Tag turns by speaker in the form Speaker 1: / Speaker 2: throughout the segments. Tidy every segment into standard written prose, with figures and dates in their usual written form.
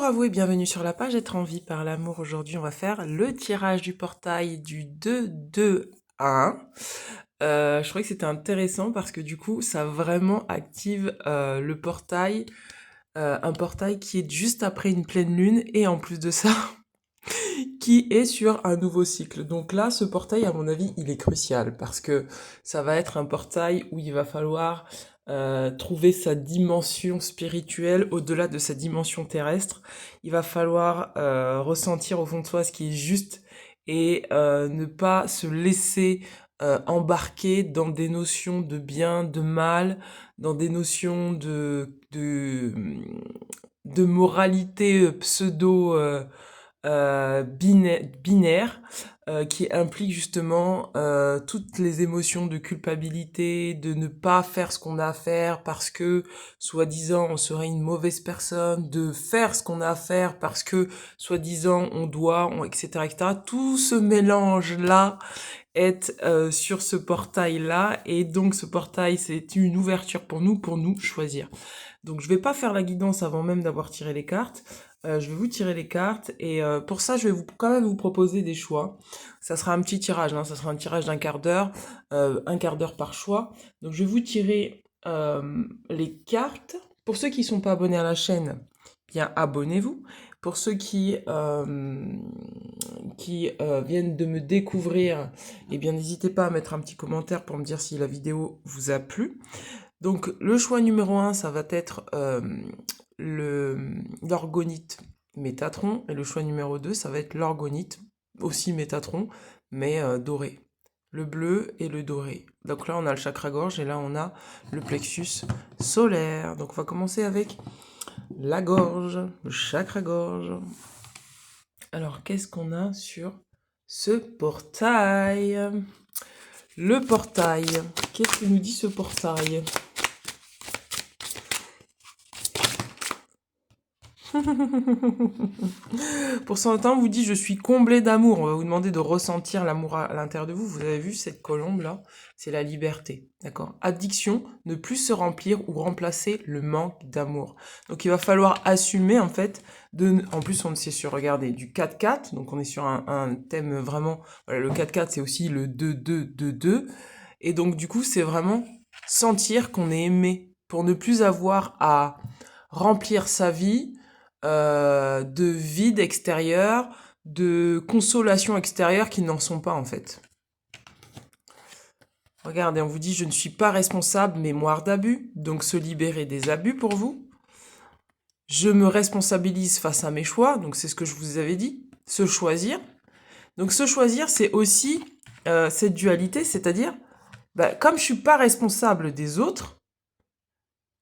Speaker 1: Bonjour à vous et bienvenue sur la page Être en vie par l'amour. Aujourd'hui, on va faire le tirage du portail du 2-2-1. Je trouvais que c'était intéressant parce que du coup, ça vraiment active le portail, un portail qui est juste après une pleine lune et en plus de ça, qui est sur un nouveau cycle. Donc là, ce portail, à mon avis, il est crucial parce que ça va être un portail où il va falloir trouver sa dimension spirituelle au-delà de sa dimension terrestre. Il va falloir ressentir au fond de soi ce qui est juste et ne pas se laisser embarquer dans des notions de bien, de mal, dans des notions de moralité pseudo binaire qui implique justement toutes les émotions de culpabilité, de ne pas faire ce qu'on a à faire parce que soi-disant on serait une mauvaise personne, de faire ce qu'on a à faire parce que soi-disant on doit, etc., etc. Tout ce mélange-là est sur ce portail-là et donc ce portail c'est une ouverture pour nous choisir. Donc je vais pas faire la guidance avant même d'avoir tiré les cartes. Je vais vous tirer les cartes et pour ça je vais quand même vous proposer des choix. Ça sera un petit tirage, hein, ça sera un tirage d'un quart d'heure par choix. Donc je vais vous tirer les cartes. Pour ceux qui sont pas abonnés à la chaîne, bien abonnez-vous. Pour ceux qui viennent de me découvrir, eh bien n'hésitez pas à mettre un petit commentaire pour me dire si la vidéo vous a plu. Donc le choix numéro 1, ça va être l'orgonite Métatron, et le choix numéro 2, ça va être l'orgonite, aussi Métatron, mais doré. Le bleu et le doré. Donc là, on a le chakra-gorge, et là, on a le plexus solaire. Donc on va commencer avec la gorge, le chakra-gorge. Alors, qu'est-ce qu'on a sur ce portail? Le portail. Qu'est-ce que nous dit ce portail? Pour certains, on vous dit « Je suis comblé d'amour ». On va vous demander de ressentir l'amour à l'intérieur de vous. Vous avez vu cette colombe-là? C'est la liberté, d'accord? Addiction, ne plus se remplir ou remplacer le manque d'amour. Donc, il va falloir assumer, en fait, en plus, on est sur, regardez, du 4-4. Donc, on est sur un thème vraiment... Voilà, le 4-4, c'est aussi le 2-2-2-2. Et donc, du coup, c'est vraiment sentir qu'on est aimé pour ne plus avoir à remplir sa vie de vide extérieur, de consolation extérieure qui n'en sont pas en fait. Regardez, on vous dit « Je ne suis pas responsable, mémoire d'abus », donc se libérer des abus pour vous. Je me responsabilise face à mes choix, donc c'est ce que je vous avais dit, se choisir. Donc se choisir, c'est aussi cette dualité, c'est-à-dire, comme je suis pas responsable des autres,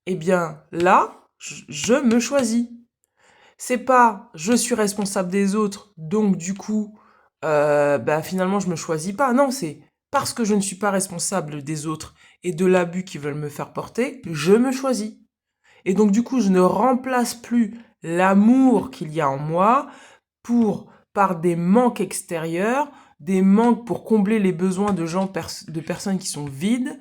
Speaker 1: eh bien là, je me choisis. C'est pas je suis responsable des autres, donc du coup, finalement je me choisis pas. Non, c'est parce que je ne suis pas responsable des autres et de l'abus qu'ils veulent me faire porter, je me choisis. Et donc du coup, je ne remplace plus l'amour qu'il y a en moi par des manques extérieurs, des manques pour combler les besoins de de personnes qui sont vides,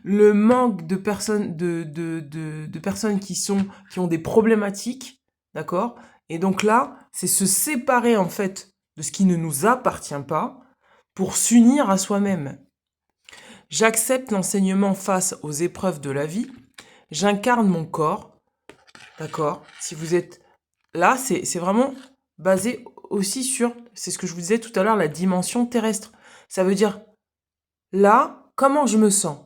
Speaker 1: le manque de personnes, de personnes qui ont des problématiques. D'accord? Et donc là, c'est se séparer en fait de ce qui ne nous appartient pas pour s'unir à soi-même. J'accepte l'enseignement face aux épreuves de la vie. J'incarne mon corps. D'accord? Si vous êtes là, c'est vraiment basé aussi sur, c'est ce que je vous disais tout à l'heure, la dimension terrestre. Ça veut dire, là, comment je me sens?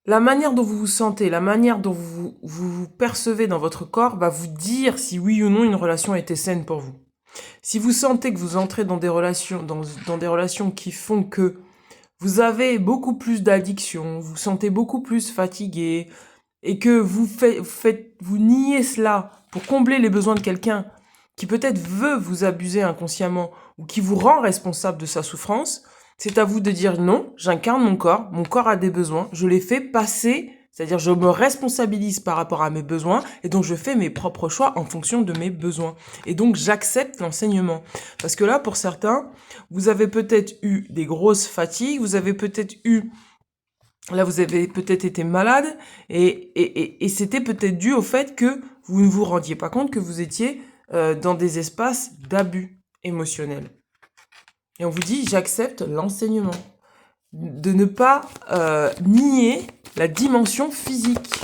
Speaker 1: La manière dont vous vous sentez, la manière dont vous percevez dans votre corps va vous dire si oui ou non une relation était saine pour vous. Si vous sentez que vous entrez dans des relations, dans des relations qui font que vous avez beaucoup plus d'addiction, vous vous sentez beaucoup plus fatigué, et que vous niez cela pour combler les besoins de quelqu'un qui peut-être veut vous abuser inconsciemment ou qui vous rend responsable de sa souffrance, c'est à vous de dire non, j'incarne mon corps a des besoins, je les fais passer, c'est-à-dire je me responsabilise par rapport à mes besoins et donc je fais mes propres choix en fonction de mes besoins. Et donc j'accepte l'enseignement. Parce que là, pour certains, vous avez peut-être eu des grosses fatigues, vous avez peut-être eu Là, vous avez peut-être été malade et c'était peut-être dû au fait que vous ne vous rendiez pas compte que vous étiez dans des espaces d'abus émotionnel. Et on vous dit, j'accepte l'enseignement. De ne pas nier la dimension physique.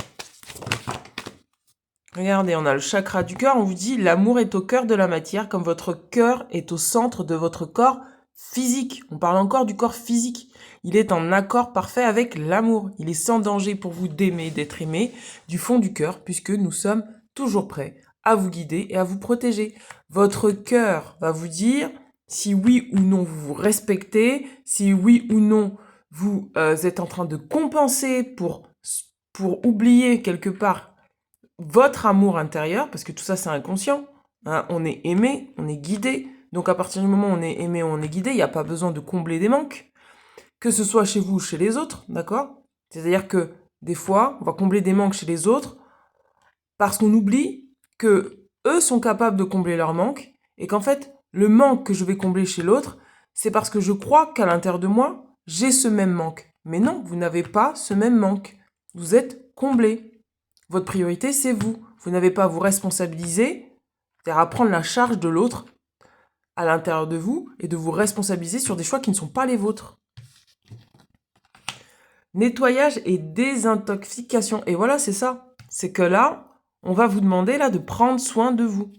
Speaker 1: Regardez, on a le chakra du cœur, on vous dit, l'amour est au cœur de la matière, comme votre cœur est au centre de votre corps physique. On parle encore du corps physique. Il est en accord parfait avec l'amour. Il est sans danger pour vous d'aimer, d'être aimé du fond du cœur, puisque nous sommes toujours prêts à vous guider et à vous protéger. Votre cœur va vous dire si oui ou non vous vous respectez, si oui ou non vous êtes en train de compenser pour oublier quelque part votre amour intérieur, parce que tout ça c'est inconscient, hein, on est aimé, on est guidé, donc à partir du moment où on est aimé, on est guidé, il n'y a pas besoin de combler des manques, que ce soit chez vous ou chez les autres, d'accord? C'est-à-dire que des fois, on va combler des manques chez les autres parce qu'on oublie que eux sont capables de combler leurs manques et qu'en fait, le manque que je vais combler chez l'autre, c'est parce que je crois qu'à l'intérieur de moi, j'ai ce même manque. Mais non, vous n'avez pas ce même manque. Vous êtes comblé. Votre priorité, c'est vous. Vous n'avez pas à vous responsabiliser, c'est-à-dire à prendre la charge de l'autre à l'intérieur de vous et de vous responsabiliser sur des choix qui ne sont pas les vôtres. Nettoyage et désintoxication. Et voilà, c'est ça. C'est que là, on va vous demander là de prendre soin de vous.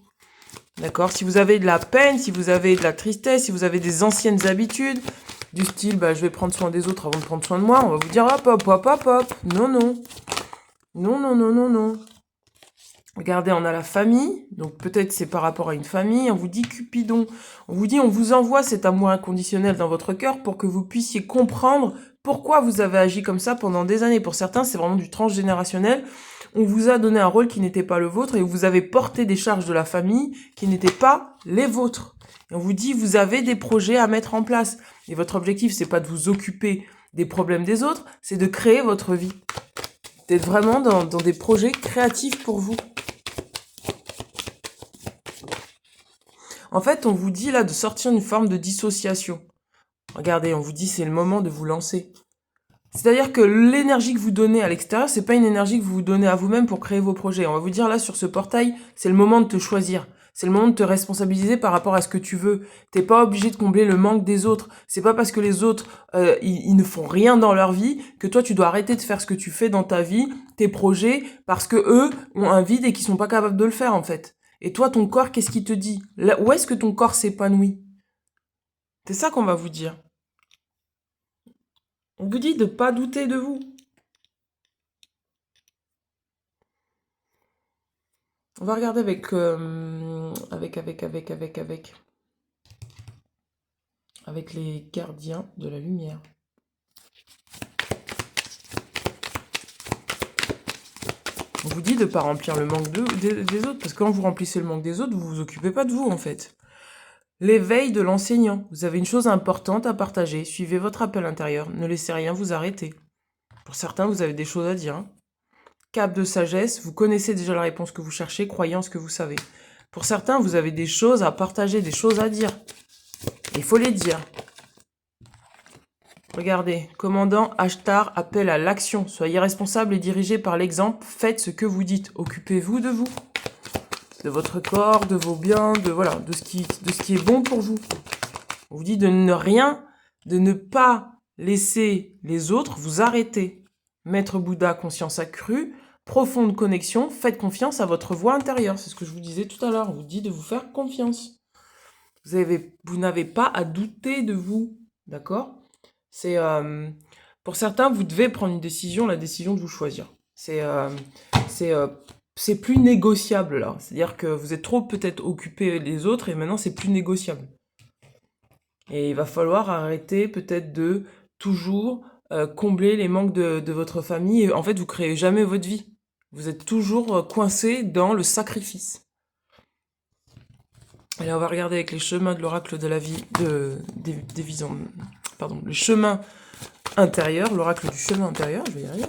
Speaker 1: D'accord? Si vous avez de la peine, si vous avez de la tristesse, si vous avez des anciennes habitudes, du style, bah, je vais prendre soin des autres avant de prendre soin de moi, on va vous dire hop, hop, hop, hop, hop. Non, non. Non, non, non, non, non. Regardez, on a la famille, donc peut-être c'est par rapport à une famille, on vous dit Cupidon, on vous dit on vous envoie cet amour inconditionnel dans votre cœur pour que vous puissiez comprendre pourquoi vous avez agi comme ça pendant des années. Pour certains, c'est vraiment du transgénérationnel. On vous a donné un rôle qui n'était pas le vôtre et vous avez porté des charges de la famille qui n'étaient pas les vôtres. Et on vous dit vous avez des projets à mettre en place. Et votre objectif, c'est pas de vous occuper des problèmes des autres, c'est de créer votre vie. D'être vraiment dans des projets créatifs pour vous. En fait, on vous dit là de sortir une forme de dissociation. Regardez, on vous dit c'est le moment de vous lancer. C'est-à-dire que l'énergie que vous donnez à l'extérieur, c'est pas une énergie que vous vous donnez à vous-même pour créer vos projets. On va vous dire là sur ce portail, c'est le moment de te choisir. C'est le moment de te responsabiliser par rapport à ce que tu veux. T'es pas obligé de combler le manque des autres. C'est pas parce que les autres, ils ne font rien dans leur vie que toi tu dois arrêter de faire ce que tu fais dans ta vie, tes projets, parce que eux ont un vide et qu'ils sont pas capables de le faire en fait. Et toi, ton corps, qu'est-ce qu'il te dit? Là, où est-ce que ton corps s'épanouit? C'est ça qu'on va vous dire. On vous dit de pas douter de vous. On va regarder avec les gardiens de la lumière. On vous dit de ne pas remplir le manque des autres, parce que quand vous remplissez le manque des autres, vous vous occupez pas de vous, en fait. L'éveil de l'enseignant. Vous avez une chose importante à partager. Suivez votre appel intérieur. Ne laissez rien vous arrêter. Pour certains, vous avez des choses à dire. Cap de sagesse. Vous connaissez déjà la réponse que vous cherchez, croyance que vous savez. Pour certains, vous avez des choses à partager, des choses à dire. Il faut les dire. Regardez, commandant Ashtar appelle à l'action. Soyez responsable et dirigé par l'exemple. Faites ce que vous dites. Occupez-vous de vous, de votre corps, de vos biens, de ce qui est bon pour vous. On vous dit de ne pas laisser les autres vous arrêter. Maître Bouddha, conscience accrue, profonde connexion, faites confiance à votre voix intérieure. C'est ce que je vous disais tout à l'heure. On vous dit de vous faire confiance. Vous n'avez pas à douter de vous, d'accord ? C'est pour certains, vous devez prendre une décision, la décision de vous choisir. C'est plus négociable là. C'est-à-dire que vous êtes trop peut-être occupé les autres et maintenant c'est plus négociable. Et il va falloir arrêter peut-être de toujours combler les manques de votre famille. Et en fait, vous créez jamais votre vie. Vous êtes toujours coincé dans le sacrifice. Et là, on va regarder avec les chemins de l'oracle de la vie, des visions, pardon, le chemin intérieur, l'oracle du chemin intérieur, je vais y arriver.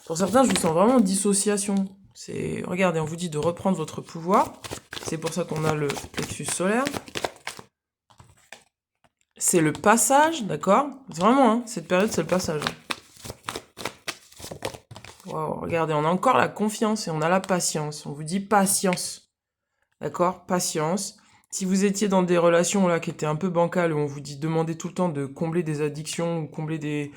Speaker 1: Pour certains, je vous sens vraiment en dissociation. Regardez, on vous dit de reprendre votre pouvoir. C'est pour ça qu'on a le plexus solaire. C'est le passage, d'accord? Vraiment, hein, cette période, c'est le passage. Wow, regardez, on a encore la confiance et on a la patience. On vous dit patience. D'accord? Patience. Si vous étiez dans des relations là qui étaient un peu bancales, où on vous dit demander tout le temps de combler des addictions ou combler des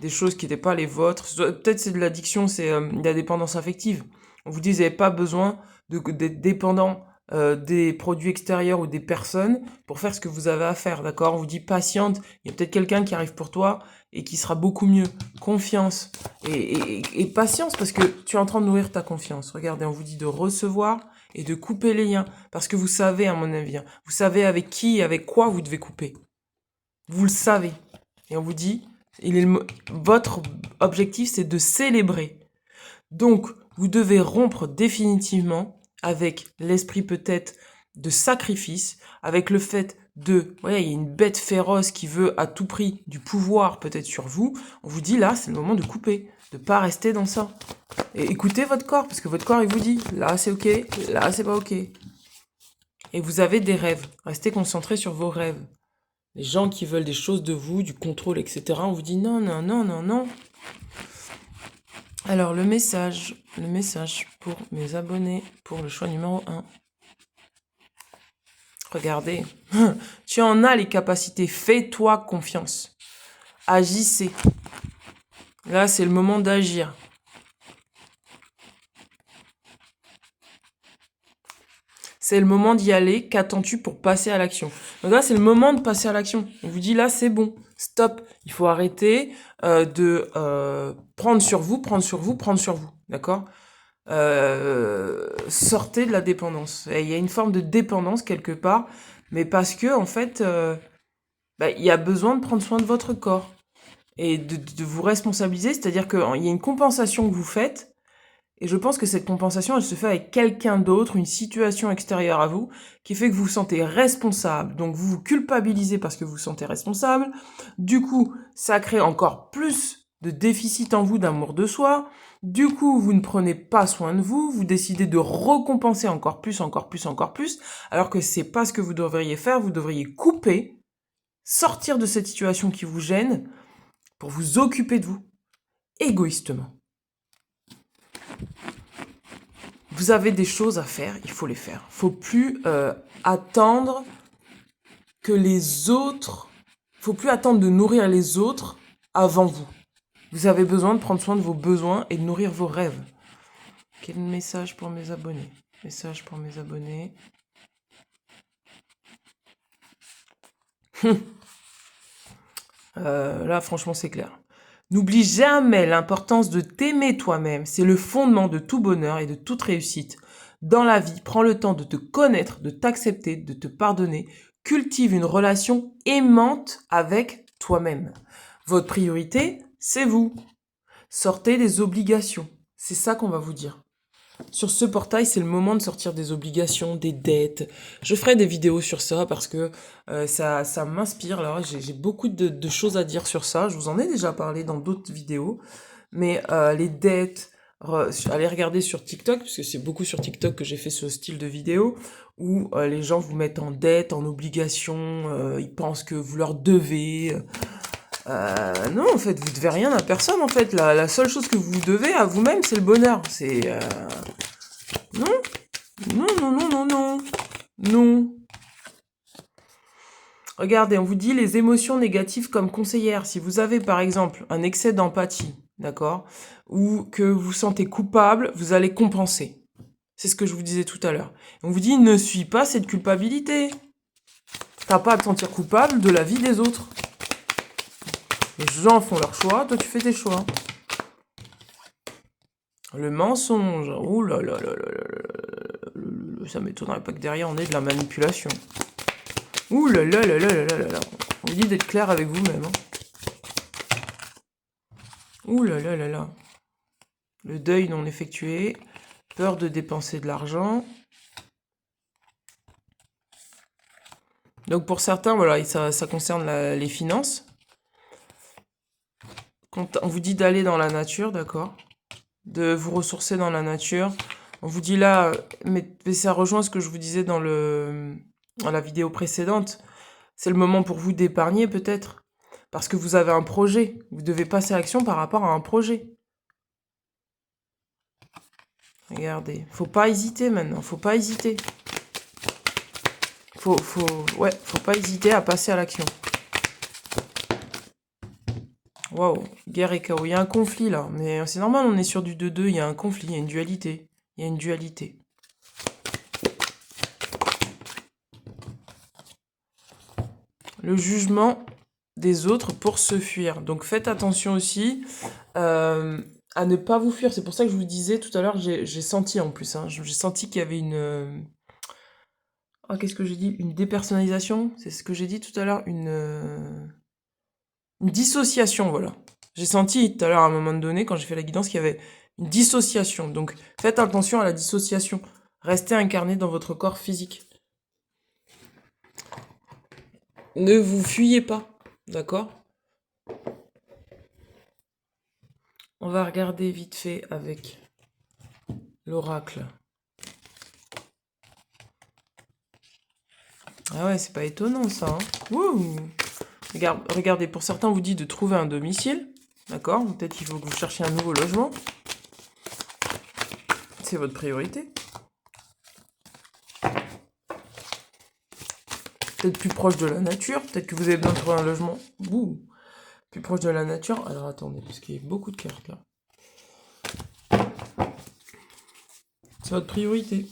Speaker 1: choses qui n'étaient pas les vôtres, peut-être c'est de l'addiction, c'est de la dépendance affective. On vous dit vous n'avez pas besoin d'être dépendant des produits extérieurs ou des personnes pour faire ce que vous avez à faire, d'accord? On vous dit patiente, il y a peut-être quelqu'un qui arrive pour toi et qui sera beaucoup mieux. Confiance et patience parce que tu es en train de nourrir ta confiance. Regardez, on vous dit de recevoir et de couper les liens. Parce que vous savez, à mon avis, hein, vous savez avec qui et avec quoi vous devez couper. Vous le savez. Et on vous dit, votre objectif, c'est de célébrer. Donc, vous devez rompre définitivement avec l'esprit peut-être de sacrifice, avec le fait de, ouais, il y a une bête féroce qui veut à tout prix du pouvoir peut-être sur vous. On vous dit là, c'est le moment de couper, de pas rester dans ça. Et écoutez votre corps, parce que votre corps, il vous dit, là c'est ok, là c'est pas ok. Et vous avez des rêves. Restez concentrés sur vos rêves. Les gens qui veulent des choses de vous, du contrôle, etc., on vous dit non, non, non, non, non. Alors, le message pour mes abonnés, pour le choix numéro 1. Regardez, tu en as les capacités, fais-toi confiance. Agissez. Là, c'est le moment d'agir. C'est le moment d'y aller. Qu'attends-tu pour passer à l'action? Donc là, c'est le moment de passer à l'action. On vous dit là, c'est bon. Stop. Il faut arrêter de prendre sur vous. D'accord? Sortez de la dépendance. Et il y a une forme de dépendance quelque part, mais parce que, en fait, il y a besoin de prendre soin de votre corps et de vous responsabiliser. C'est-à-dire qu'il y a une compensation que vous faites. Et je pense que cette compensation, elle se fait avec quelqu'un d'autre, une situation extérieure à vous, qui fait que vous vous sentez responsable. Donc vous vous culpabilisez parce que vous vous sentez responsable. Du coup, ça crée encore plus de déficit en vous d'amour de soi. Du coup, vous ne prenez pas soin de vous. Vous décidez de récompenser encore plus, alors que c'est pas ce que vous devriez faire. Vous devriez couper, sortir de cette situation qui vous gêne pour vous occuper de vous, égoïstement. Vous avez des choses à faire, il faut les faire. Faut plus attendre que les autres... Faut plus attendre de nourrir les autres avant vous. Vous avez besoin de prendre soin de vos besoins et de nourrir vos rêves. Quel message pour mes abonnés? Message pour mes abonnés. Là, franchement, c'est clair. N'oublie jamais l'importance de t'aimer toi-même. C'est le fondement de tout bonheur et de toute réussite. Dans la vie, prends le temps de te connaître, de t'accepter, de te pardonner. Cultive une relation aimante avec toi-même. Votre priorité, c'est vous. Sortez des obligations. C'est ça qu'on va vous dire. Sur ce portail, c'est le moment de sortir des obligations, des dettes. Je ferai des vidéos sur ça parce que ça m'inspire. Là, j'ai beaucoup de choses à dire sur ça. Je vous en ai déjà parlé dans d'autres vidéos. Mais les dettes, allez regarder sur TikTok, parce que c'est beaucoup sur TikTok que j'ai fait ce style de vidéo, où les gens vous mettent en dette, en obligation, ils pensent que vous leur devez... non, en fait, vous devez rien à personne, en fait. La seule chose que vous devez à vous-même, c'est le bonheur. C'est... Non, non, non, non, non, non, non. Regardez, on vous dit les émotions négatives comme conseillère. Si vous avez, par exemple, un excès d'empathie, d'accord, ou que vous vous sentez coupable, vous allez compenser. C'est ce que je vous disais tout à l'heure. On vous dit, ne suis pas cette culpabilité. T'as pas à te sentir coupable de la vie des autres. Les gens font leurs choix, toi tu fais tes choix. Le mensonge, ouh là là là là là, ça m'étonnerait pas que derrière on ait de la manipulation. Ouh là là là là là là là. On vous dit d'être clair avec vous-même. Hein. Ouh là là là là. Le deuil non effectué, peur de dépenser de l'argent. Donc pour certains, voilà, ça concerne les finances. Quand on vous dit d'aller dans la nature, d'accord, de vous ressourcer dans la nature. On vous dit là, mais ça rejoint ce que je vous disais dans la vidéo précédente. C'est le moment pour vous d'épargner peut-être, parce que vous avez un projet. Vous devez passer à l'action par rapport à un projet. Regardez. Faut pas hésiter maintenant. Faut pas hésiter. Ouais, faut pas hésiter à passer à l'action. Waouh. Guerre et chaos. Il y a un conflit là. Mais c'est normal, on est sur du 2-2. Il y a un conflit. Il y a une dualité. Il y a une dualité. Le jugement des autres pour se fuir. Donc faites attention aussi à ne pas vous fuir. C'est pour ça que je vous disais tout à l'heure, j'ai senti en plus, hein, j'ai senti qu'il y avait une... Ah, qu'est-ce que j'ai dit? Une dépersonnalisation? C'est ce que j'ai dit tout à l'heure, une dissociation, voilà. J'ai senti tout à l'heure, à un moment donné, quand j'ai fait la guidance, qu'il y avait une dissociation. Donc faites attention à la dissociation. Restez incarné dans votre corps physique. Ne vous fuyez pas, d'accord? On va regarder vite fait avec l'oracle. Ah ouais, c'est pas étonnant ça. Hein. Wouh. Regardez, pour certains, on vous dit de trouver un domicile. D'accord? Peut-être qu'il faut que vous cherchiez un nouveau logement. C'est votre priorité. Peut-être plus proche de la nature. Peut-être que vous avez besoin de trouver un logement. Ouh. Plus proche de la nature. Alors attendez, parce qu'il y a beaucoup de cartes là. C'est votre priorité.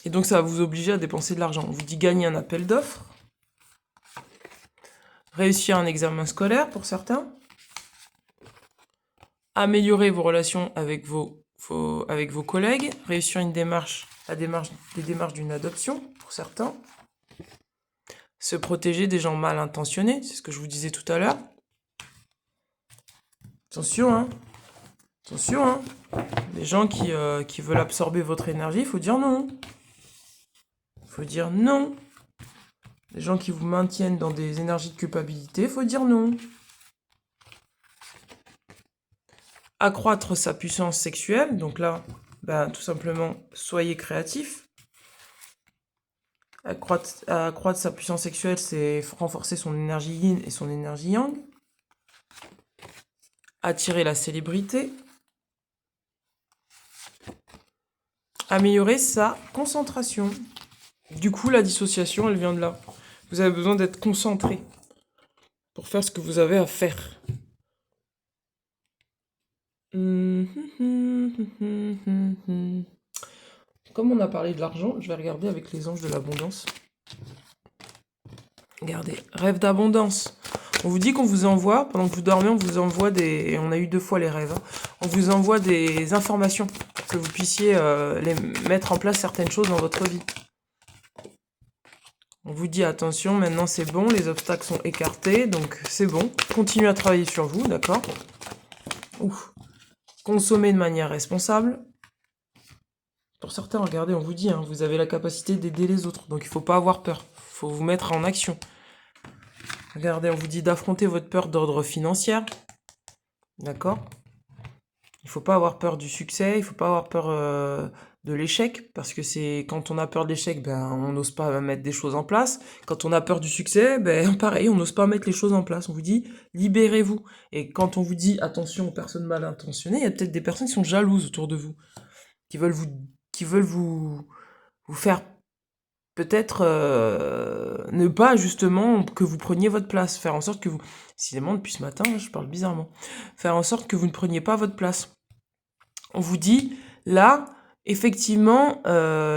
Speaker 1: Et donc ça va vous obliger à dépenser de l'argent. On vous dit gagner un appel d'offres. Réussir un examen scolaire pour certains. Améliorer vos relations avec vos collègues. Réussir une démarche, les démarches d'une adoption pour certains. Se protéger des gens mal intentionnés. C'est ce que je vous disais tout à l'heure. Attention, hein. Attention, hein. Les gens qui veulent absorber votre énergie, il faut dire non. Il faut dire non. Les gens qui vous maintiennent dans des énergies de culpabilité, il faut dire non. Accroître sa puissance sexuelle, donc là, tout simplement, soyez créatif. Accroître sa puissance sexuelle, c'est renforcer son énergie yin et son énergie yang. Attirer la célébrité. Améliorer sa concentration. Du coup, la dissociation, elle vient de là. Vous avez besoin d'être concentré pour faire ce que vous avez à faire. Comme on a parlé de l'argent, je vais regarder avec les anges de l'abondance. Regardez, rêve d'abondance. On vous dit qu'on vous envoie, pendant que vous dormez, on vous envoie des... On a eu 2 fois les rêves. Hein. On vous envoie des informations pour que vous puissiez mettre en place certaines choses dans votre vie. On vous dit attention, maintenant c'est bon, les obstacles sont écartés, donc c'est bon. Continuez à travailler sur vous, d'accord? Consommez de manière responsable. Pour certains, regardez, on vous dit, hein, vous avez la capacité d'aider les autres, donc il ne faut pas avoir peur. Il faut vous mettre en action. Regardez, on vous dit d'affronter votre peur d'ordre financier. D'accord? Il ne faut pas avoir peur du succès, il ne faut pas avoir peur de l'échec, parce que c'est quand on a peur de l'échec, on n'ose pas mettre des choses en place. Quand on a peur du succès, pareil, on n'ose pas mettre les choses en place. On vous dit, libérez-vous. Et quand on vous dit, attention aux personnes mal intentionnées, il y a peut-être des personnes qui sont jalouses autour de vous, qui veulent vous faire peut-être ne pas justement que vous preniez votre place, faire en sorte que vous... Décidément, depuis ce matin, je parle bizarrement. Faire en sorte que vous ne preniez pas votre place. On vous dit, là, effectivement,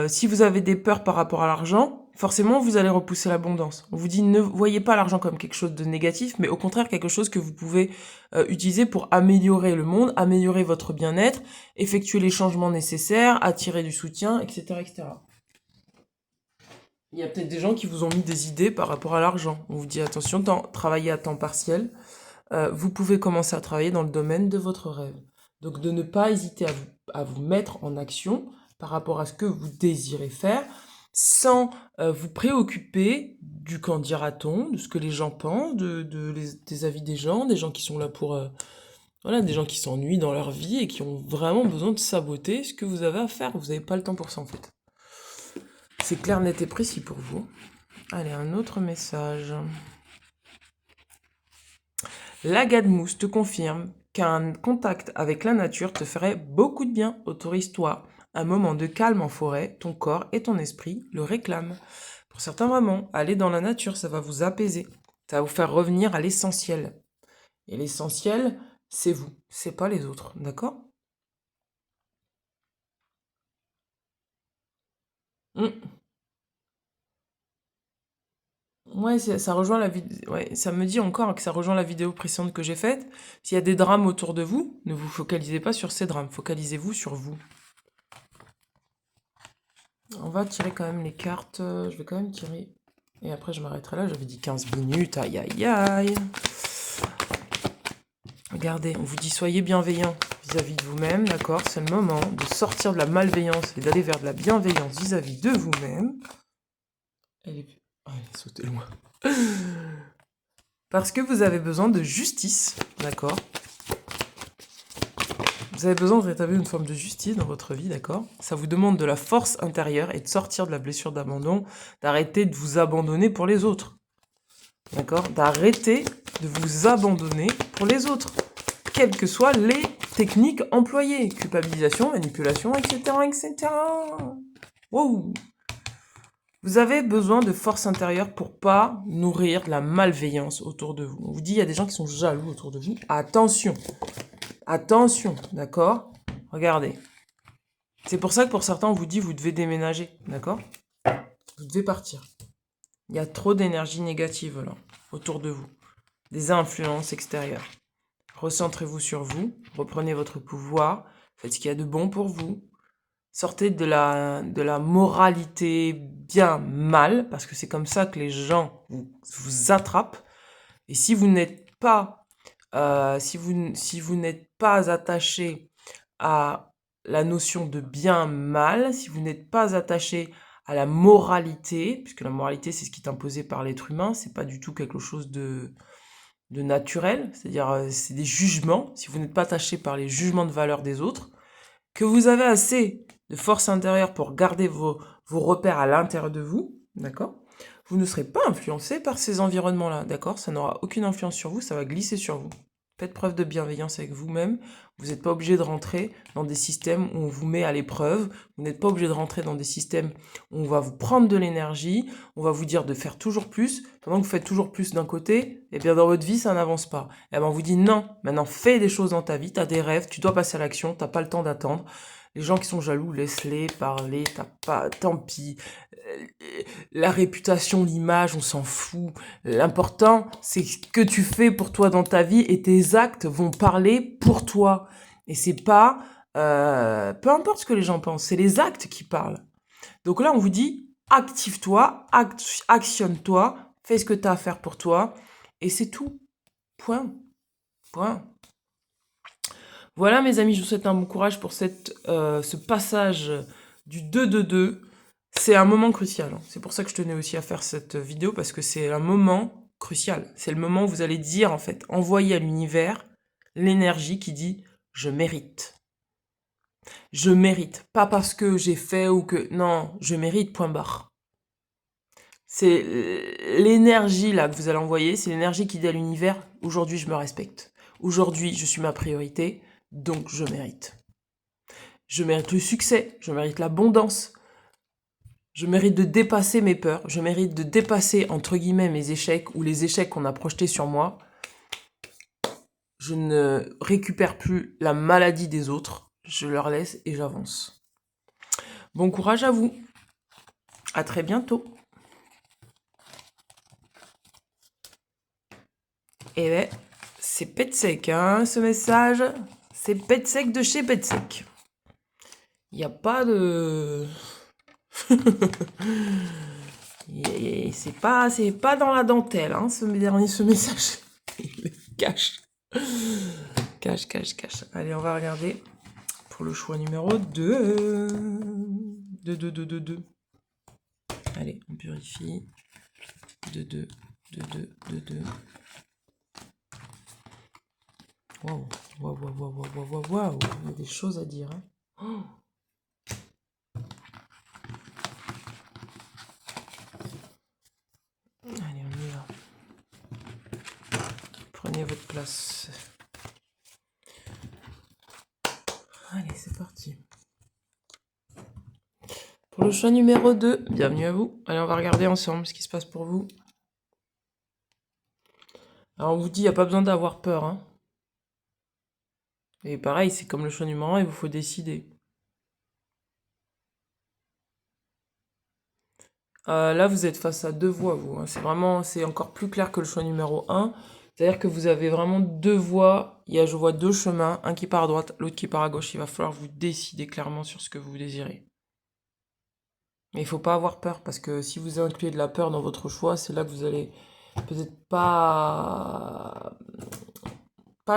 Speaker 1: si vous avez des peurs par rapport à l'argent, forcément, vous allez repousser l'abondance. On vous dit, ne voyez pas l'argent comme quelque chose de négatif, mais au contraire, quelque chose que vous pouvez utiliser pour améliorer le monde, améliorer votre bien-être, effectuer les changements nécessaires, attirer du soutien, etc., etc. Il y a peut-être des gens qui vous ont mis des idées par rapport à l'argent. On vous dit, attention, travaillez à temps partiel. Vous pouvez commencer à travailler dans le domaine de votre rêve. Donc de ne pas hésiter à vous mettre en action par rapport à ce que vous désirez faire, sans vous préoccuper du qu'en dira-t-on, de ce que les gens pensent, des avis des gens qui sont là pour... voilà, des gens qui s'ennuient dans leur vie et qui ont vraiment besoin de saboter ce que vous avez à faire. Vous n'avez pas le temps pour ça en fait. C'est clair, net et précis pour vous. Allez, un autre message. La Gadmousse te confirme qu'un contact avec la nature te ferait beaucoup de bien. Autorise-toi. Un moment de calme en forêt, ton corps et ton esprit le réclament. Pour certains, vraiment, aller dans la nature, ça va vous apaiser. Ça va vous faire revenir à l'essentiel. Et l'essentiel, c'est vous, c'est pas les autres, d'accord? Mm. Ouais, ça rejoint la vidéo. Ouais, ça me dit encore que ça rejoint la vidéo précédente que j'ai faite. S'il y a des drames autour de vous, ne vous focalisez pas sur ces drames, focalisez-vous sur vous. On va tirer quand même les cartes. Je vais quand même tirer. Et après, je m'arrêterai là. J'avais dit 15 minutes. Aïe, aïe, aïe. Regardez, on vous dit soyez bienveillant vis-à-vis de vous-même, d'accord? C'est le moment de sortir de la malveillance et d'aller vers de la bienveillance vis-à-vis de vous-même. Elle est... Oh, elle est sautée loin. Parce que vous avez besoin de justice, d'accord? Vous avez besoin de rétablir une forme de justice dans votre vie, d'accord? Ça vous demande de la force intérieure et de sortir de la blessure d'abandon, d'arrêter de vous abandonner pour les autres. D'accord? D'arrêter de vous abandonner pour les autres. Quelles que soient les techniques employées. Culpabilisation, manipulation, etc., etc. Wow! Vous avez besoin de force intérieure pour pas nourrir de la malveillance autour de vous. On vous dit, il y a des gens qui sont jaloux autour de vous. Attention! Attention, d'accord? Regardez. C'est pour ça que pour certains, on vous dit, vous devez déménager, d'accord? Vous devez partir. Il y a trop d'énergie négative, là, autour de vous. Des influences extérieures. Recentrez-vous sur vous, reprenez votre pouvoir, faites ce qu'il y a de bon pour vous. Sortez de la moralité bien mal, parce que c'est comme ça que les gens vous attrapent. Et si vous n'êtes pas, si vous n'êtes pas attaché à la notion de bien mal, si vous n'êtes pas attaché à la moralité, puisque la moralité c'est ce qui est imposé par l'être humain, c'est pas du tout quelque chose de naturel, c'est-à-dire c'est des jugements, si vous n'êtes pas attaché par les jugements de valeur des autres, que vous avez assez de force intérieure pour garder vos repères à l'intérieur de vous, d'accord? Vous ne serez pas influencé par ces environnements-là, d'accord? Ça n'aura aucune influence sur vous, ça va glisser sur vous. Faites preuve de bienveillance avec vous-même. Vous n'êtes pas obligé de rentrer dans des systèmes où on vous met à l'épreuve. Vous n'êtes pas obligé de rentrer dans des systèmes où on va vous prendre de l'énergie. On va vous dire de faire toujours plus. Pendant que vous faites toujours plus d'un côté, et bien dans votre vie, ça n'avance pas. Et bien on vous dit non, maintenant fais des choses dans ta vie. Tu as des rêves, tu dois passer à l'action, tu n'as pas le temps d'attendre. Les gens qui sont jaloux, laisse-les parler, t'as pas, tant pis. La réputation, l'image, on s'en fout. L'important, c'est ce que tu fais pour toi dans ta vie et tes actes vont parler pour toi. Et c'est pas, peu importe ce que les gens pensent, c'est les actes qui parlent. Donc là, on vous dit, active-toi, actionne-toi, fais ce que tu as à faire pour toi et c'est tout. Point. Point. Voilà mes amis, je vous souhaite un bon courage pour ce passage du 2-2-2. C'est un moment crucial, hein. C'est pour ça que je tenais aussi à faire cette vidéo, parce que c'est un moment crucial. C'est le moment où vous allez dire, en fait, envoyer à l'univers l'énergie qui dit « je mérite ». Je mérite, pas parce que j'ai fait ou que... Non, je mérite, point barre. C'est l'énergie là que vous allez envoyer, c'est l'énergie qui dit à l'univers « aujourd'hui je me respecte ». Aujourd'hui je suis ma priorité, donc je mérite. Je mérite le succès, je mérite l'abondance, je mérite de dépasser mes peurs, je mérite de dépasser, entre guillemets, mes échecs ou les échecs qu'on a projetés sur moi. Je ne récupère plus la maladie des autres, je leur laisse et j'avance. Bon courage à vous, à très bientôt. Et ben, c'est Petsec, hein, ce message. C'est Petsec de chez Petsec. Il n'y a pas de... c'est pas dans la dentelle, hein, ce message. Il cache. Cache. Allez, on va regarder pour le choix numéro 2. 2. Allez, on purifie. 2. Waouh. Il y a des choses à dire, hein. Oh. Allez, on y va. Prenez votre place. Pour le choix numéro 2, bienvenue à vous. Allez, on va regarder ensemble ce qui se passe pour vous. Alors, on vous dit, il n'y a pas besoin d'avoir peur, hein. Et pareil, c'est comme le choix numéro 1, il vous faut décider. Là, vous êtes face à deux voies, vous, hein. C'est encore plus clair que le choix numéro 1. C'est-à-dire que vous avez vraiment deux voies. Je vois deux chemins, un qui part à droite, l'autre qui part à gauche. Il va falloir vous décider clairement sur ce que vous désirez. Mais il ne faut pas avoir peur, parce que si vous incluez de la peur dans votre choix, c'est là que vous allez peut-être pas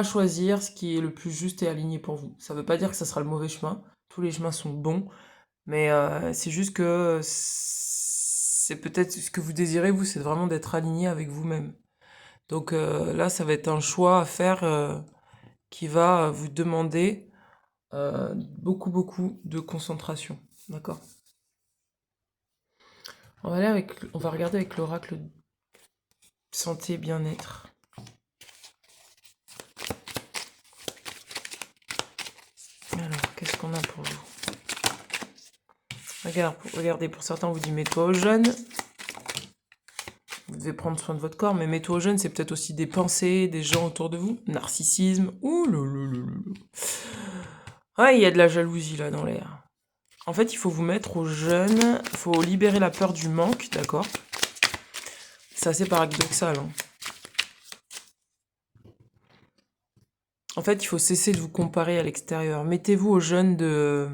Speaker 1: choisir ce qui est le plus juste et aligné pour vous. Ça ne veut pas dire que ça sera le mauvais chemin. Tous les chemins sont bons. Mais c'est juste que c'est peut-être ce que vous désirez, vous, c'est vraiment d'être aligné avec vous-même. Donc là, ça va être un choix à faire qui va vous demander beaucoup, beaucoup de concentration. D'accord? On va regarder avec l'oracle santé et bien-être. Alors, qu'est-ce qu'on a pour vous? Regardez, pour certains, on vous dit mets-toi au jeûne. Vous devez prendre soin de votre corps, mais mets-toi au jeûne, c'est peut-être aussi des pensées, des gens autour de vous. Narcissisme. Ouh là là là là. Ah, il y a de la jalousie là dans l'air. En fait, il faut vous mettre au jeûne. Il faut libérer la peur du manque, d'accord? C'est assez paradoxal, hein. En fait, il faut cesser de vous comparer à l'extérieur. Mettez-vous au jeûne de...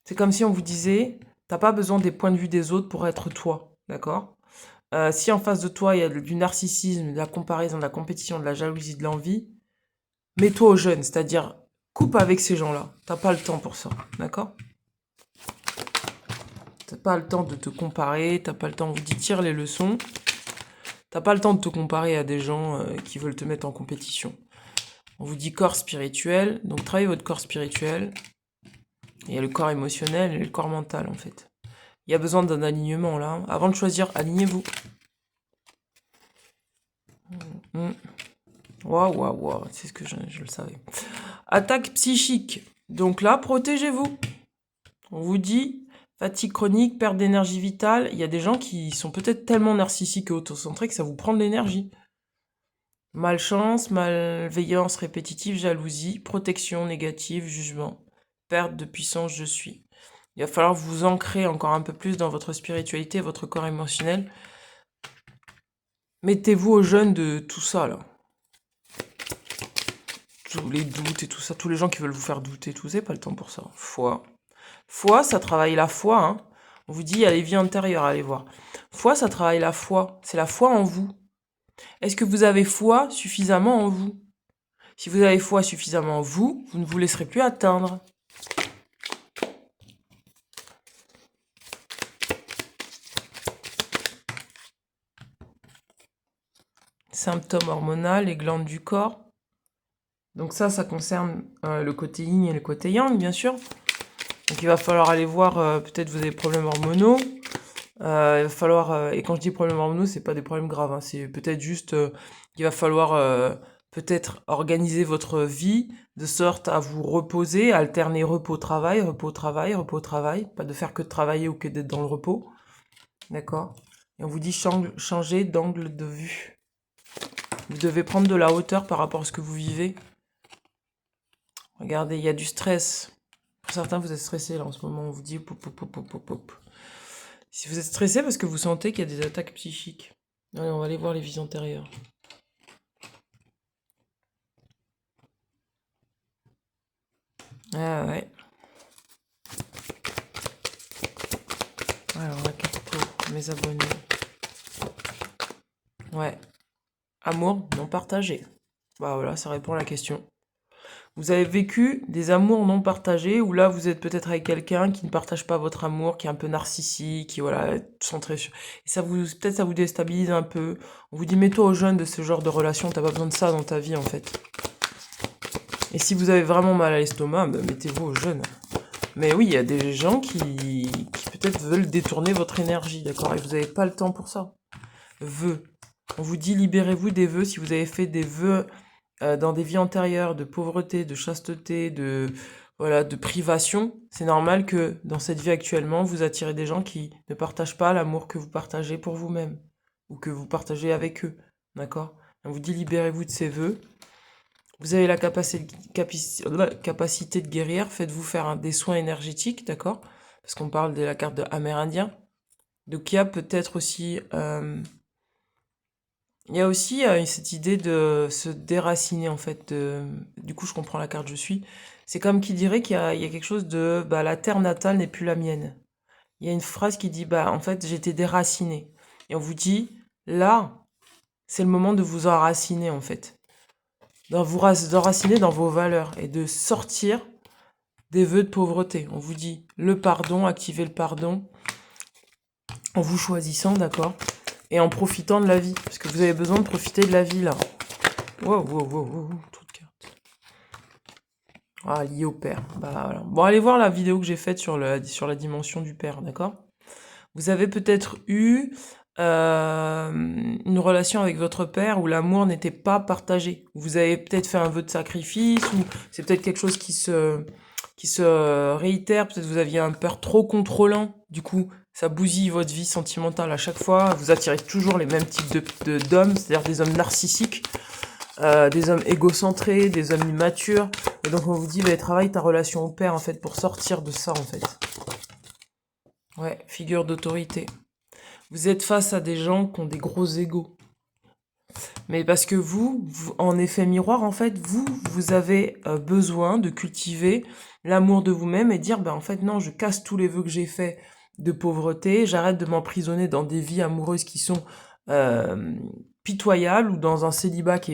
Speaker 1: C'est comme si on vous disait, t'as pas besoin des points de vue des autres pour être toi, d'accord? Si en face de toi, il y a du narcissisme, de la comparaison, de la compétition, de la jalousie, de l'envie, mets-toi au jeûne, c'est-à-dire coupe avec ces gens-là. T'as pas le temps pour ça, d'accord? T'as pas le temps de te comparer, t'as pas le temps, on vous dit tire les leçons. T'as pas le temps de te comparer à des gens qui veulent te mettre en compétition. On vous dit corps spirituel, donc travaillez votre corps spirituel. Il y a le corps émotionnel et le corps mental en fait. Il y a besoin d'un alignement là. Avant de choisir, alignez-vous. Waouh, waouh, waouh, c'est ce que je le savais. Attaque psychique. Donc là, protégez-vous. On vous dit fatigue chronique, perte d'énergie vitale. Il y a des gens qui sont peut-être tellement narcissiques et autocentrés que ça vous prend de l'énergie. Malchance, malveillance répétitive, jalousie, protection négative, jugement, perte de puissance, je suis. Il va falloir vous ancrer encore un peu plus dans votre spiritualité, votre corps émotionnel. Mettez-vous au jeûne de tout ça, là. Tous les doutes et tout ça, tous les gens qui veulent vous faire douter, tout ça, pas le temps pour ça. Foi. Foi, ça travaille la foi, hein. On vous dit, il y a les vies antérieures, allez voir. Foi, ça travaille la foi. C'est la foi en vous. Est-ce que vous avez foi suffisamment en vous? Si vous avez foi suffisamment en vous, vous ne vous laisserez plus atteindre. Symptômes hormonaux, les glandes du corps. Donc ça concerne le côté yin et le côté yang, bien sûr. Donc il va falloir aller voir, peut-être vous avez des problèmes hormonaux. Il va falloir, et quand je dis problèmes hormonaux, c'est pas des problèmes graves, hein, c'est peut-être juste qu'il va falloir peut-être organiser votre vie de sorte à vous reposer, alterner repos-travail, repos-travail, repos-travail, pas de faire que de travailler ou que d'être dans le repos. D'accord? Et on vous dit changer d'angle de vue. Vous devez prendre de la hauteur par rapport à ce que vous vivez. Regardez, il y a du stress. Pour certains, vous êtes stressés là en ce moment. On vous dit pop, pop, pop, pop, pop, pop. Si vous êtes stressé parce que vous sentez qu'il y a des attaques psychiques. Allez, on va aller voir les vies antérieures. Ah ouais. Alors, la carte pour mes abonnés. Ouais. Amour non partagé. Bah voilà, ça répond à la question. Vous avez vécu des amours non partagés, où là vous êtes peut-être avec quelqu'un qui ne partage pas votre amour, qui est un peu narcissique, qui voilà, est centré sur... Et peut-être ça vous déstabilise un peu. On vous dit mets-toi au jeûne de ce genre de relation, t'as pas besoin de ça dans ta vie en fait. Et si vous avez vraiment mal à l'estomac, bah, mettez-vous au jeûne. Mais oui, il y a des gens qui peut-être veulent détourner votre énergie, d'accord? Et vous n'avez pas le temps pour ça. Vœux. On vous dit libérez-vous des vœux si vous avez fait des vœux dans des vies antérieures de pauvreté, de chasteté, de voilà, de privation. C'est normal que dans cette vie actuellement, vous attirez des gens qui ne partagent pas l'amour que vous partagez pour vous-même ou que vous partagez avec eux. D'accord? On vous dit libérez-vous de ces vœux. Vous avez la capacité de guérir. Faites-vous faire des soins énergétiques, d'accord? Parce qu'on parle de la carte de Amérindien. Donc il y a peut-être aussi... il y a aussi cette idée de se déraciner, en fait. Du coup, je comprends la carte je suis. C'est comme qui dirait qu'il y a quelque chose de... Bah, la terre natale n'est plus la mienne. Il y a une phrase qui dit, bah, en fait, j'étais déraciné. Et on vous dit, là, c'est le moment de vous enraciner, en fait. D'enraciner dans vos valeurs et de sortir des vœux de pauvreté. On vous dit le pardon, activez le pardon en vous choisissant, d'accord? Et en profitant de la vie. Parce que vous avez besoin de profiter de la vie, là. Wow, wow, wow, wow, trop de cartes. Ah, lié au père. Bah, voilà. Bon, allez voir la vidéo que j'ai faite sur la dimension du père, d'accord? Vous avez peut-être eu une relation avec votre père où l'amour n'était pas partagé. Vous avez peut-être fait un vœu de sacrifice, ou c'est peut-être quelque chose qui se réitère. Peut-être vous aviez un père trop contrôlant. Du coup, ça bousille votre vie sentimentale à chaque fois. Vous attirez toujours les mêmes types d'hommes, c'est-à-dire des hommes narcissiques, des hommes égocentrés, des hommes immatures. Et donc on vous dit, bah, travaille ta relation au père, en fait, pour sortir de ça, en fait. Ouais, figure d'autorité. Vous êtes face à des gens qui ont des gros égos. Mais parce que vous, en effet miroir, en fait, vous avez besoin de cultiver l'amour de vous-même et dire, ben en fait, non, je casse tous les vœux que j'ai faits de pauvreté, j'arrête de m'emprisonner dans des vies amoureuses qui sont pitoyables ou dans un célibat que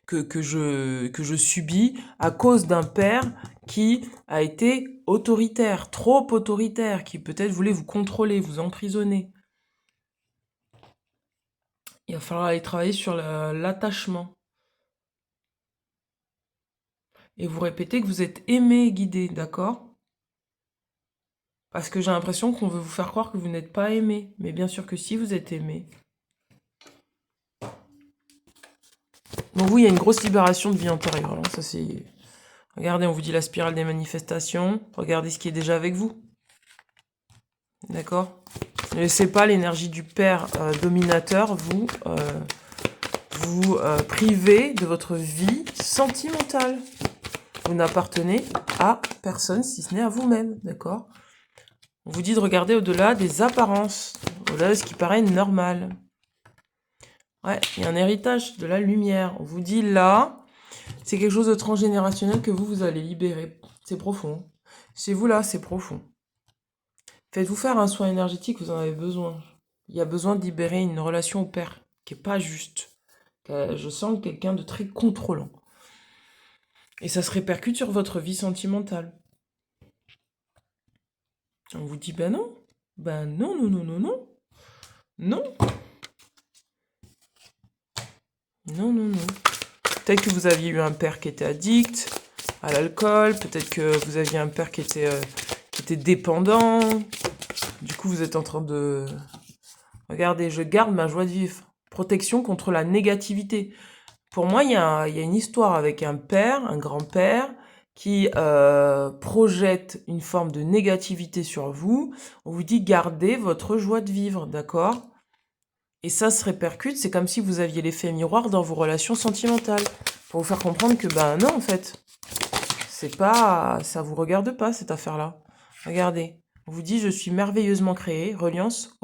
Speaker 1: je subis à cause d'un père qui a été autoritaire, trop autoritaire, qui peut-être voulait vous contrôler, vous emprisonner. Il va falloir aller travailler sur l'attachement. Et vous répétez que vous êtes aimé et guidé, d'accord? Parce que j'ai l'impression qu'on veut vous faire croire que vous n'êtes pas aimé. Mais bien sûr que si, vous êtes aimé. Donc oui, il y a une grosse libération de vie antérieure. Alors, ça, c'est... Regardez, on vous dit la spirale des manifestations. Regardez ce qui est déjà avec vous. D'accord? Ne laissez pas l'énergie du père dominateur vous priver de votre vie sentimentale. Vous n'appartenez à personne si ce n'est à vous-même, d'accord? On vous dit de regarder au-delà des apparences, au-delà de ce qui paraît normal. Ouais, il y a un héritage de la lumière. On vous dit là, c'est quelque chose de transgénérationnel que vous allez libérer. C'est profond. Chez vous là, c'est profond. Faites-vous faire un soin énergétique, vous en avez besoin. Il y a besoin de libérer une relation au père qui est pas juste. Je sens quelqu'un de très contrôlant. Et ça se répercute sur votre vie sentimentale. On vous dit, ben non. Ben non, non, non, non, non. Non. Non, non, non. Peut-être que vous aviez eu un père qui était addict à l'alcool. Peut-être que vous aviez un père qui était dépendant. Du coup, vous êtes en train de... Regardez, je garde ma joie de vivre. Protection contre la négativité. Pour moi, il y a une histoire avec un père, un grand-père, qui projette une forme de négativité sur vous. On vous dit gardez votre joie de vivre, d'accord? Et ça se répercute, c'est comme si vous aviez l'effet miroir dans vos relations sentimentales. Pour vous faire comprendre que, ben non, en fait, c'est pas, ça vous regarde pas, cette affaire-là. Regardez, on vous dit je suis merveilleusement créé, reliance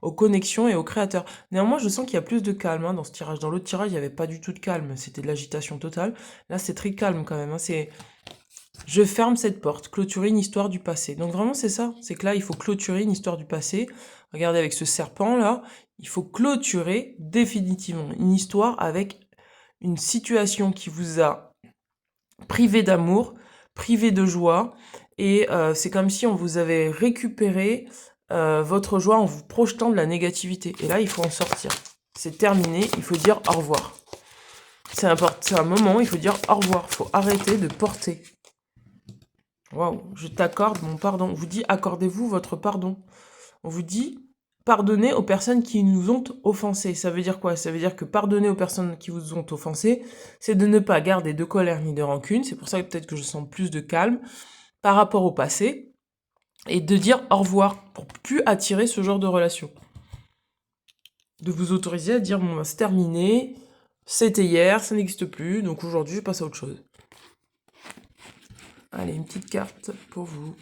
Speaker 1: aux connexions et aux créateurs. Néanmoins, je sens qu'il y a plus de calme dans ce tirage. Dans l'autre tirage, il n'y avait pas du tout de calme. C'était de l'agitation totale. Là, c'est très calme quand même. C'est je ferme cette porte, clôturer une histoire du passé. Donc vraiment, c'est ça. C'est que là, il faut clôturer une histoire du passé. Regardez avec ce serpent-là, il faut clôturer définitivement une histoire avec une situation qui vous a privé d'amour, privé de joie. Et c'est comme si on vous avait récupéré votre joie en vous projetant de la négativité. Et là, il faut en sortir. C'est terminé, il faut dire au revoir. C'est un moment, il faut dire au revoir. Il faut arrêter de porter. Waouh, je t'accorde mon pardon. On vous dit accordez-vous votre pardon. On vous dit pardonner aux personnes qui nous ont offensés. Ça veut dire quoi? Ça veut dire que pardonner aux personnes qui vous ont offensé, c'est de ne pas garder de colère ni de rancune. C'est pour ça que peut-être que je sens plus de calme par rapport au passé et de dire au revoir pour plus attirer ce genre de relation. De vous autoriser à dire bon, bah, c'est terminé, c'était hier, ça n'existe plus, donc aujourd'hui je passe à autre chose. Allez, une petite carte pour vous.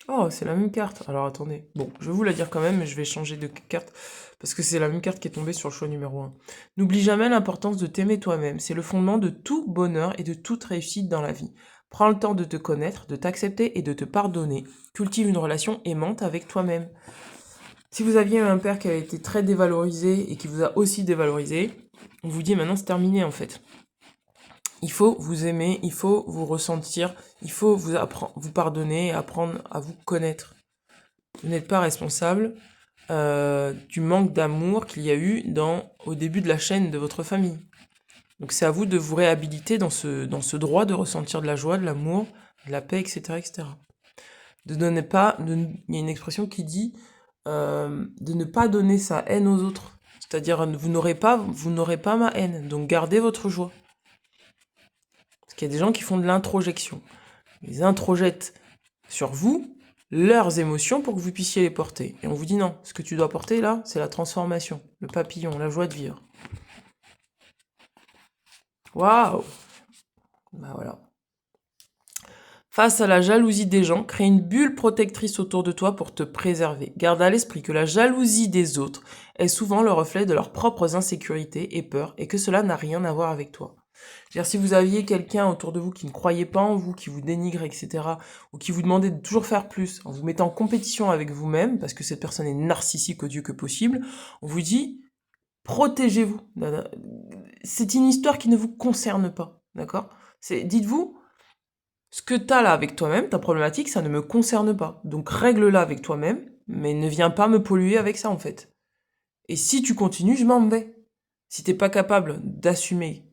Speaker 1: Oh, c'est la même carte. Alors attendez. Bon, je vais vous la dire quand même, mais je vais changer de carte parce que c'est la même carte qui est tombée sur le choix numéro 1. N'oublie jamais l'importance de t'aimer toi-même. C'est le fondement de tout bonheur et de toute réussite dans la vie. Prends le temps de te connaître, de t'accepter et de te pardonner. Cultive une relation aimante avec toi-même. Si vous aviez un père qui avait été très dévalorisé et qui vous a aussi dévalorisé, on vous dit maintenant c'est terminé en fait. Il faut vous aimer, il faut vous ressentir, il faut vous pardonner et apprendre à vous connaître. Vous n'êtes pas responsable du manque d'amour qu'il y a eu au début de la chaîne de votre famille. Donc c'est à vous de vous réhabiliter dans ce droit de ressentir de la joie, de l'amour, de la paix, etc. etc. Il y a une expression qui dit de ne pas donner sa haine aux autres. C'est-à-dire vous n'aurez pas ma haine, donc gardez votre joie. Parce qu'il y a des gens qui font de l'introjection. Ils introjettent sur vous leurs émotions pour que vous puissiez les porter. Et on vous dit non, ce que tu dois porter là, c'est la transformation, le papillon, la joie de vivre. Waouh! Bah voilà. Face à la jalousie des gens, crée une bulle protectrice autour de toi pour te préserver. Garde à l'esprit que la jalousie des autres est souvent le reflet de leurs propres insécurités et peurs et que cela n'a rien à voir avec toi. C'est-à-dire, si vous aviez quelqu'un autour de vous qui ne croyait pas en vous, qui vous dénigrait, etc., ou qui vous demandait de toujours faire plus, en vous mettant en compétition avec vous-même, parce que cette personne est narcissique au Dieu que possible, on vous dit, protégez-vous. C'est une histoire qui ne vous concerne pas, d'accord? Dites-vous, ce que tu as là avec toi-même, ta problématique, ça ne me concerne pas. Donc règle-la avec toi-même, mais ne viens pas me polluer avec ça, en fait. Et si tu continues, je m'en vais. Si t'es pas capable d'assumer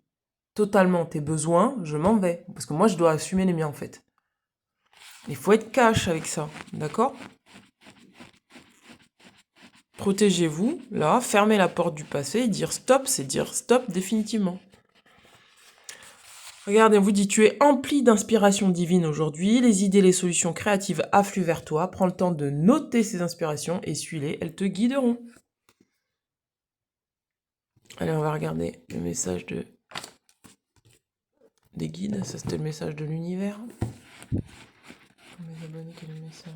Speaker 1: totalement tes besoins, je m'en vais. Parce que moi, je dois assumer les miens, en fait. Il faut être cash avec ça, d'accord? Protégez-vous, là, fermez la porte du passé, et dire stop, c'est dire stop définitivement. Regardez, on vous dit, tu es empli d'inspiration divine aujourd'hui, les idées, les solutions créatives affluent vers toi, prends le temps de noter ces inspirations et suis-les, elles te guideront. Allez, on va regarder le message des guides, ça c'était le message de l'univers. Mes abonnés, quel est le message?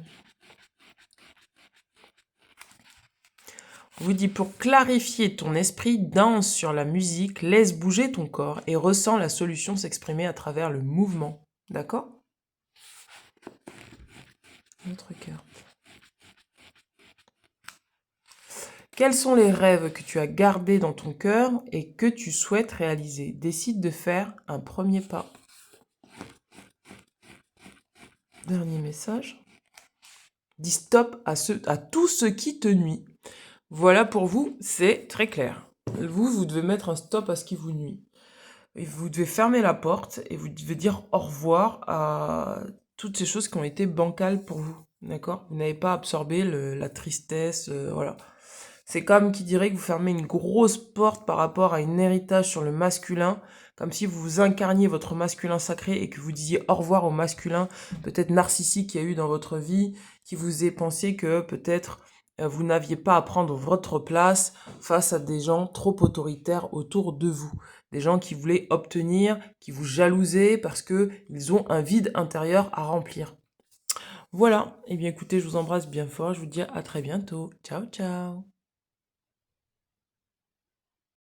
Speaker 1: On vous dit, pour clarifier ton esprit, danse sur la musique, laisse bouger ton corps et ressens la solution s'exprimer à travers le mouvement. D'accord? Autre carte. Quels sont les rêves que tu as gardés dans ton cœur et que tu souhaites réaliser? Décide de faire un premier pas. Dernier message. Dis stop à tout ce qui te nuit. Voilà, pour vous, c'est très clair. Vous devez mettre un stop à ce qui vous nuit. Et vous devez fermer la porte et vous devez dire au revoir à toutes ces choses qui ont été bancales pour vous. D'accord? Vous n'avez pas absorbé la tristesse, voilà. C'est comme qui dirait que vous fermez une grosse porte par rapport à un héritage sur le masculin, comme si vous incarniez votre masculin sacré et que vous disiez au revoir au masculin, peut-être narcissique qu'il y a eu dans votre vie, qui vous ait pensé que peut-être vous n'aviez pas à prendre votre place face à des gens trop autoritaires autour de vous. Des gens qui voulaient obtenir, qui vous jalousaient parce qu'ils ont un vide intérieur à remplir. Voilà, et bien écoutez, je vous embrasse bien fort, je vous dis à très bientôt. Ciao, ciao.